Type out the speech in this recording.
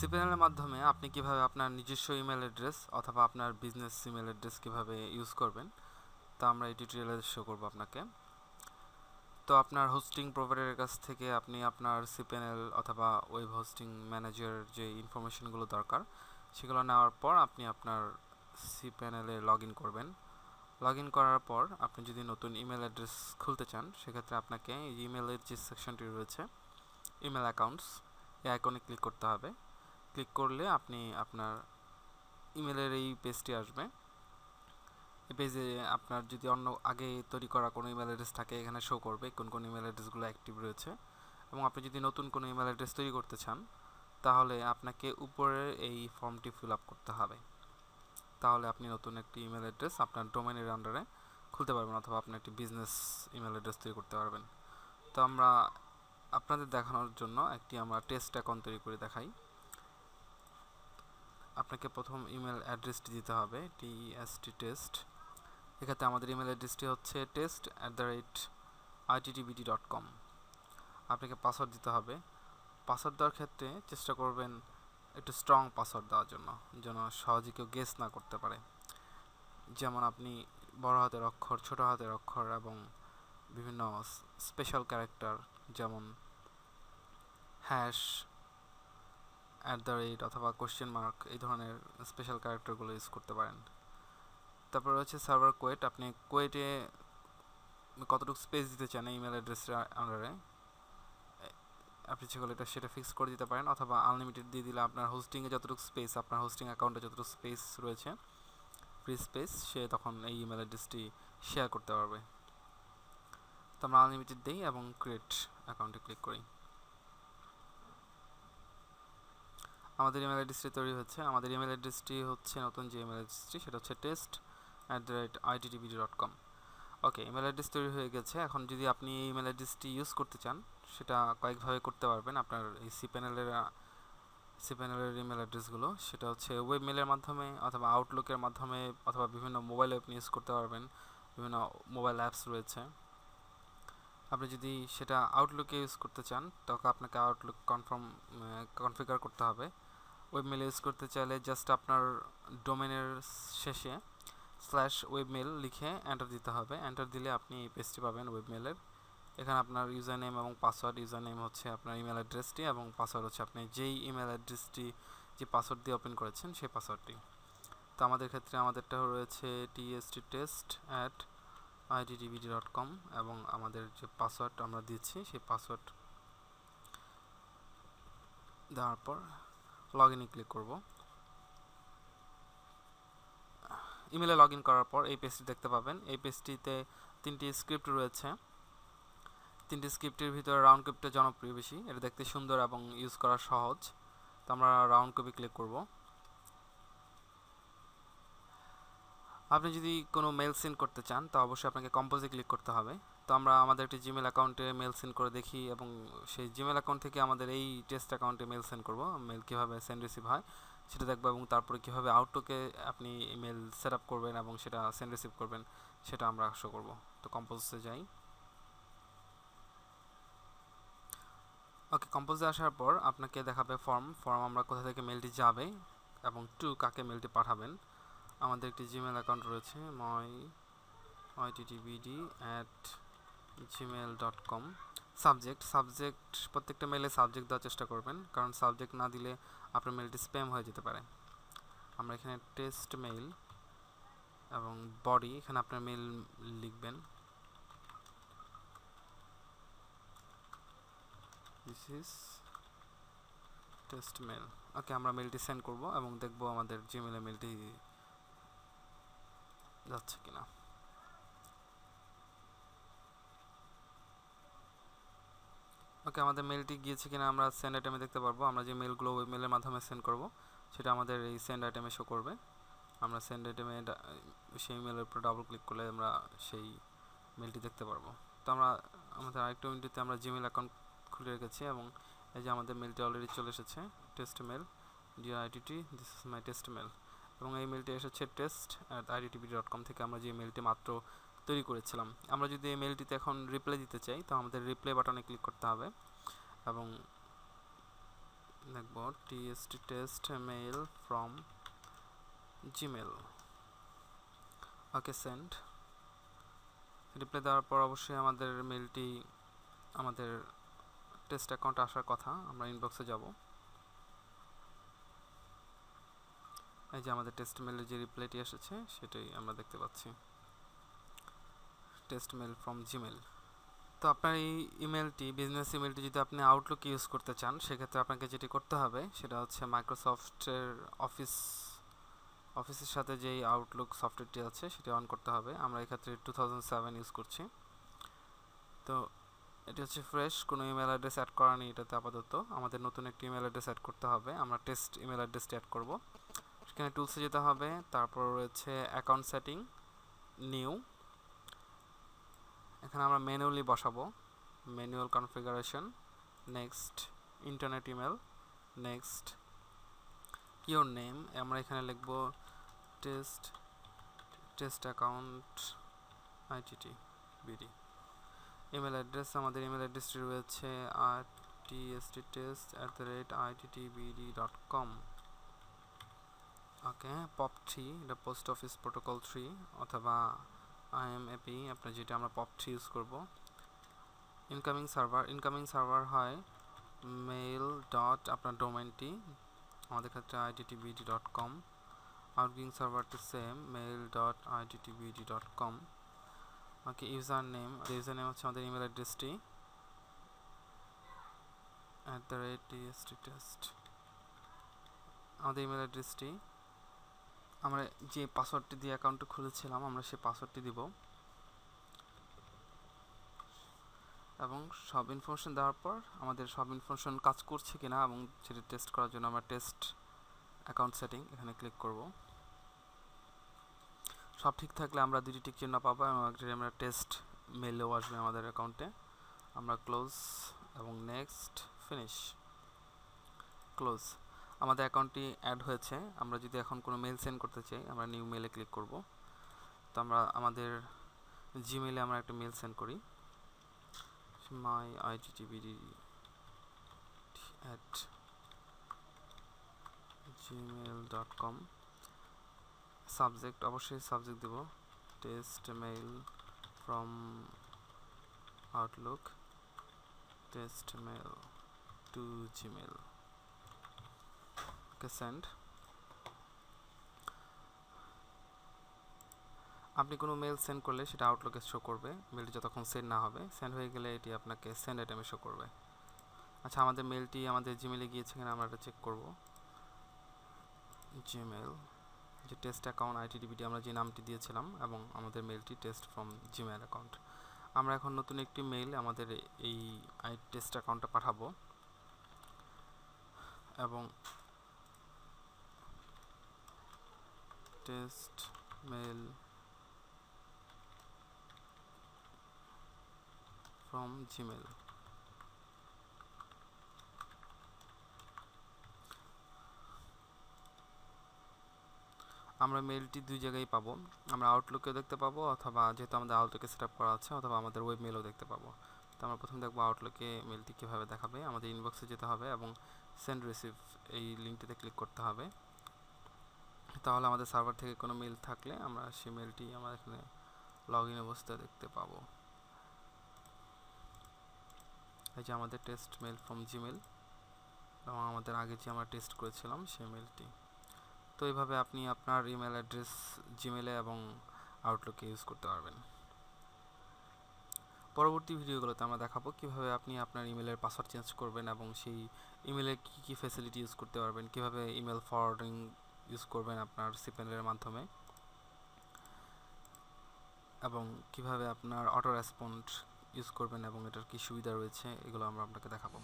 সিপিএনের মাধ্যমে আপনি কিভাবে আপনার নিজস্ব ইমেল অ্যাড্রেস অথবা আপনার বিজনেস ইমেল অ্যাড্রেস কিভাবে ইউজ করবেন তা আমরা এই টিউটোরিয়ালে শো করব আপনাকে। তো আপনার হোস্টিং প্রোভাইডারের কাছ থেকে আপনি আপনার সিপিএনএল অথবা ওয়েব হোস্টিং ম্যানেজার যে ইনফরমেশনগুলো দরকার সেগুলো নেওয়ার পর আপনি আপনার সিপিএনএলে লগ ইন করবেন। লগ ইন করার পর আপনি যদি নতুন ইমেল অ্যাড্রেস খুলতে চান সেক্ষেত্রে আপনাকে ইমেলের যে সেকশনটি রয়েছে ইমেল অ্যাকাউন্টস এই আইকনে ক্লিক করতে হবে। ক্লিক করলে আপনি আপনার ইমেলের এই পেজটি আসবে। এই পেজে আপনার যদি অন্য আগে তৈরি করা কোনো ইমেল অ্যাড্রেস থাকে এখানে শো করবে কোন কোন ইমেল অ্যাড্রেসগুলো অ্যাক্টিভ রয়েছে, এবং আপনি যদি নতুন কোনো ইমেল অ্যাড্রেস তৈরি করতে চান তাহলে আপনাকে উপরের এই ফর্মটি ফিল আপ করতে হবে। তাহলে আপনি নতুন একটি ইমেল অ্যাড্রেস আপনার ডোমেনের আন্ডারে খুলতে পারবেন অথবা আপনি একটি বিজনেস ইমেল অ্যাড্রেস তৈরি করতে পারবেন। তো আমরা আপনাদের দেখানোর জন্য আমরা টেস্ট অ্যাকাউন্ট তৈরি করে দেখাই। আপনাকে প্রথম ইমেল অ্যাড্রেসটি দিতে হবে টেস্ট। এক্ষেত্রে আমাদের ইমেল অ্যাড্রেসটি হচ্ছে test@ittbt.com। আপনাকে পাসওয়ার্ড দিতে হবে। পাসওয়ার্ড দেওয়ার ক্ষেত্রে চেষ্টা করবেন একটু স্ট্রং পাসওয়ার্ড দেওয়ার জন্য, যেন সহজে কেউ গেস না করতে পারে। যেমন আপনি বড় হাতের অক্ষর, ছোট হাতের অক্ষর এবং বিভিন্ন স্পেশাল ক্যারেক্টার যেমন হ্যাশ, অথবা কোশ্চেন মার্ক এই ধরনের স্পেশাল ক্যারেক্টারগুলো ইউজ করতে পারেন। তারপর রয়েছে সার্ভার কোয়েট। আপনি কোয়েটে কতটুকু স্পেস দিতে চান ইমেল অ্যাড্রেসের আন্ডারে আপনি সেটা ফিক্স করে দিতে পারেন, অথবা আনলিমিটেড দিয়ে দিলে আপনার হোস্টিংয়ে যতটুকু স্পেস, আপনার হোস্টিং অ্যাকাউন্টে যতটুকু স্পেস রয়েছে ফ্রি স্পেস, সে তখন এই ইমেল অ্যাড্রেসটি শেয়ার করতে পারবে। তো আমরা আনলিমিটেড দিই এবং ক্রিয়েট অ্যাকাউন্টে ক্লিক করি। আমাদের ইমেল অ্যাড্রেসটি তৈরি হচ্ছে। আমাদের ইমেল অ্যাড্রেসটি হচ্ছে নতুন যে ইমেল অ্যাড্রেসটি সেটা হচ্ছে test@ittbt.com। ওকে, ইমেল অ্যাড্রেস তৈরি হয়ে গেছে। এখন যদি আপনি এই ইমেল অ্যাড্রেসটি ইউজ করতে চান সেটা কয়েকভাবে করতে পারবেন। আপনার এই সিপিএনএলের ইমেল অ্যাড্রেসগুলো সেটা হচ্ছে ওয়েব মেলের মাধ্যমে অথবা আউটলুকের মাধ্যমে অথবা বিভিন্ন মোবাইল অ্যাপ ইউজ করতে পারবেন। বিভিন্ন মোবাইল অ্যাপস রয়েছে। আপনি যদি সেটা আউটলুকে ইউজ করতে চান তখন আপনাকে আউটলুক কনফিগার করতে হবে। ওয়েব মেল ইউজ করতে চাইলে জাস্ট আপনার ডোমেনের শেষে /webmail লিখে এন্টার দিতে হবে। এন্টার দিলে আপনি এই পেজটি পাবেন ওয়েবমেলের। এখানে আপনার ইউজার নেম এবং পাসওয়ার্ড, ইউজার নেম হচ্ছে আপনার ইমেল অ্যাড্রেসটি এবং পাসওয়ার্ড হচ্ছে আপনি যেই ইমেল অ্যাড্রেসটি যে পাসওয়ার্ড দিয়ে ওপেন করেছেন সেই পাসওয়ার্ডটি। তো আমাদের ক্ষেত্রে আমাদেরটা রয়েছে test@ittbt.com এবং আমাদের যে পাসওয়ার্ড আমরা দিচ্ছি সেই পাসওয়ার্ড দেওয়ার পর লগ ইনে ক্লিক করব। ইমেলে লগ ইন করার পর এই পেজটি দেখতে পাবেন। এই পেজটিতে 3টি স্ক্রিপ্ট রয়েছে। 3টি স্ক্রিপ্টের ভিতরে রাউন্ড কপিটা জনপ্রিয় বেশি, এটা দেখতে সুন্দর এবং ইউজ করা সহজ। তো আমরা রাউন্ড কপি ক্লিক করব। আপনি যদি কোনো মেল সেন্ড করতে চান তো অবশ্যই আপনাকে কম্পোজে ক্লিক করতে হবে। তো আমরা আমাদের একটি জিমেল অ্যাকাউন্টে মেল সেন্ড করে দেখি এবং সেই জিমেল অ্যাকাউন্ট থেকে আমাদের এই টেস্ট অ্যাকাউন্টে মেল সেন্ড করব। মেল কীভাবে সেন্ড রিসিভ হয় সেটা দেখবো, এবং তারপরে কীভাবে আউটলুকে আপনি ইমেল সেট আপ করবেন এবং সেটা সেন্ড রিসিভ করবেন সেটা আমরা শো করব। তো কম্পোজে যাই। ওকে, কম্পোজে আসার পর আপনাকে দেখাবে ফর্ম আমরা কোথা থেকে মেলটি যাবে এবং কাকে মেলটি পাঠাবেন। আমাদের একটি জিমেল অ্যাকাউন্ট রয়েছে moittbd@gmail.com। সাবজেক্ট প্রত্যেকটা মেলে সাবজেক্ট দেওয়ার চেষ্টা করবেন, কারণ সাবজেক্ট না দিলে আপনার মেলটি স্প্যাম হয়ে যেতে পারে। আমরা এখানে টেস্ট মেইল এবং বডি, এখানে আপনার মেল লিখবেন। This is test mail. Okay, আমরা মেলটি সেন্ড করব এবং দেখব আমাদের জিমেলে মেলটি যাচ্ছে কিনা। ওকে, আমাদের মেলটি গিয়েছে কিনা আমরা সেন্ড আইটেমে দেখতে পারবো। আমরা যে মেলগুলো ওই মেলের মাধ্যমে সেন্ড করব সেটা আমাদের এই সেন্ড আইটেমে শো করবে। আমরা সেন্ড আইটেমে সেই মেলের উপর ডাবল ক্লিক করলে আমরা সেই মেলটি দেখতে পারবো। তো আমাদের আরেকটা উইন্ডোতে আমরা জিমেল অ্যাকাউন্ট খুলে রেখেছি এবং এই যে আমাদের মেলটি অলরেডি চলে এসেছে, test mail dear ITT, this is my test mail. এবং এই মেলটি এসেছে test@ittbt.com থেকে আমরা যে মেলটি মাত্র তৈরি করেছিলাম। আমরা যদি এই মেলটিতে এখন রিপ্লাই দিতে চাই তো আমাদের রিপ্লাই বাটনে ক্লিক করতে হবে এবং লিখব tst test mail from gmail। Okay, send. Reply দেওয়ার পর অবশ্যই আমাদের মেলটি আমাদের টেস্ট অ্যাকাউন্টে আসার কথা। আমরা ইনবক্সে যাব। এই যে আমাদের টেস্ট মেলের যে রিপ্লাইটি এসেছে সেটাই আমরা দেখতে পাচ্ছি, টেস্ট মেল ফ্রম জিমেল। তো আপনার এই ইমেলটি, বিজনেস ইমেলটি যদি আপনি আউটলুক ইউজ করতে চান, সেক্ষেত্রে আপনাকে যেটি করতে হবে সেটা হচ্ছে মাইক্রোসফটের অফিসের সাথে যেই আউটলুক সফটওয়্যারটি আছে সেটি অন করতে হবে। আমরা এক্ষেত্রে 2007 ইউজ করছি। তো এটি হচ্ছে ফ্রেশ, কোনো ইমেল অ্যাড্রেস অ্যাড করা নেই এটাতে আপাতত। আমাদের নতুন একটি ইমেল অ্যাড্রেস অ্যাড করতে হবে। আমরা টেস্ট ইমেল অ্যাড্রেসটি অ্যাড করব। সেখানে টুলসে যেতে হবে, তারপর রয়েছে অ্যাকাউন্ট সেটিং, নিউ। এখানে আমরা ম্যানুয়ালি বসাবো, manual configuration, next, internet email, next, your name. আমরা এখানে লিখব test account ITT BD. Email address, আমাদের ইমেল অ্যাড্রেসটি রয়েছে tst@ittbd.com। ওকে, POP3, এটা পোস্ট অফিস প্রোটোকল 3 অথবা IMAP, আপনার যেটা আমরা POP3 ইউজ করব। ইনকামিং সার্ভার হয় মেইল ডট আপনার ডোমেনটি, আমাদের ক্ষেত্রে ittbd.com। আউটগোয়িং সার্ভারটি same, mail.ittbd.com। Okay, user name হচ্ছে আমাদের ইমেল অ্যাড্রেসটি @tst-test। আমাদের ইমেল অ্যাড্রেসটি, আমরা যে পাসওয়ার্ডটি দিয়ে অ্যাকাউন্টটি খুলেছিলাম আমরা সেই পাসওয়ার্ডটি দিব, এবং সব ইনফরমেশন দেওয়ার পর আমাদের সব ইনফরমেশন কাজ করছে কিনা এবং সেটা টেস্ট করার জন্য আমরা টেস্ট অ্যাকাউন্ট সেটিং এখানে ক্লিক করব। সব ঠিক থাকলে আমরা দুটি টিক চিহ্ন পাবো এবং আমরা টেস্ট মেলেও আসবে আমাদের অ্যাকাউন্টে। আমরা ক্লোজ এবং নেক্সট, ফিনিশ, ক্লোজ। আমাদের অ্যাকাউন্টটি অ্যাড হয়েছে। আমরা যদি এখন কোনো মেল সেন্ড করতে চাই আমরা নিউ মেলে ক্লিক করব। তো আমরা আমাদের জিমেলে আমরা একটা মেল সেন্ড করি, myittbd@gmail.com। সাবজেক্ট, অবশ্যই সাবজেক্ট দেব test mail from Outlook, test mail to Gmail. Okay, send. আপনি কোনো মেল সেন্ড করলে সেটা আউটলুকে শো করবে, মেলটি যতক্ষণ সেন্ড না হবে। সেন্ড হয়ে গেলে এটি আপনাকে সেন্ড আইটেমে শো করবে। আচ্ছা, আমাদের মেলটি আমাদের জিমেলে গিয়েছে কিনা আমরা এটা চেক করব। জিমেল, যে টেস্ট অ্যাকাউন্ট আইটিডিবিডি আমরা যে নামটি দিয়েছিলাম, এবং আমাদের মেলটি টেস্ট ফ্রম জিমেল অ্যাকাউন্ট। আমরা এখন নতুন একটি মেইল আমাদের এই টেস্ট অ্যাকাউন্টে পাঠাবো, এবং টেস্ট মেল ফ্রম জিমেল। আমরা মেলটি দুই জায়গায় পাবো, আমরা আউটলুকেও দেখতে পাবো, অথবা যেহেতু আমাদের আউটলুকে সেট আপ করা আছে, অথবা আমাদের ওয়েব মেলও দেখতে পাবো। তো আমরা প্রথমে দেখবো আউটলুকে মেলটি কীভাবে দেখাবে। আমাদের ইনবক্সে যেতে হবে এবং সেন্ড রিসিভ এই লিঙ্কটিতে ক্লিক করতে হবে। তাহলে আমাদের সার্ভার থেকে কোনো মেল থাকলে আমরা সেই মেলটি আমরা এখানে লগ ইন অবস্থায় দেখতে পাবো। এই যে আমাদের টেস্ট মেল ফ্রম জিমেল, এবং আমাদের আগে যে আমরা টেস্ট করেছিলাম সেই মেলটি। তো এইভাবে আপনি আপনার ইমেল অ্যাড্রেস জিমেলে এবং আউটলুকে ইউজ করতে পারবেন। পরবর্তী ভিডিওগুলোতে আমরা দেখাবো কিভাবে আপনি আপনার ইমেলের পাসওয়ার্ড চেঞ্জ করবেন এবং সেই ইমেলে কী কী ফ্যাসিলিটি ইউজ করতে পারবেন, কিভাবে ইমেল ফরওয়ার্ডিং ইউজ করবেন আপনার সিপেলের মাধ্যমে, এবং কিভাবে আপনার অটো রেসপন্ড ইউজ করবেন এবং এটার কী সুবিধা রয়েছে, এগুলো আমরা আপনাকে দেখাবো।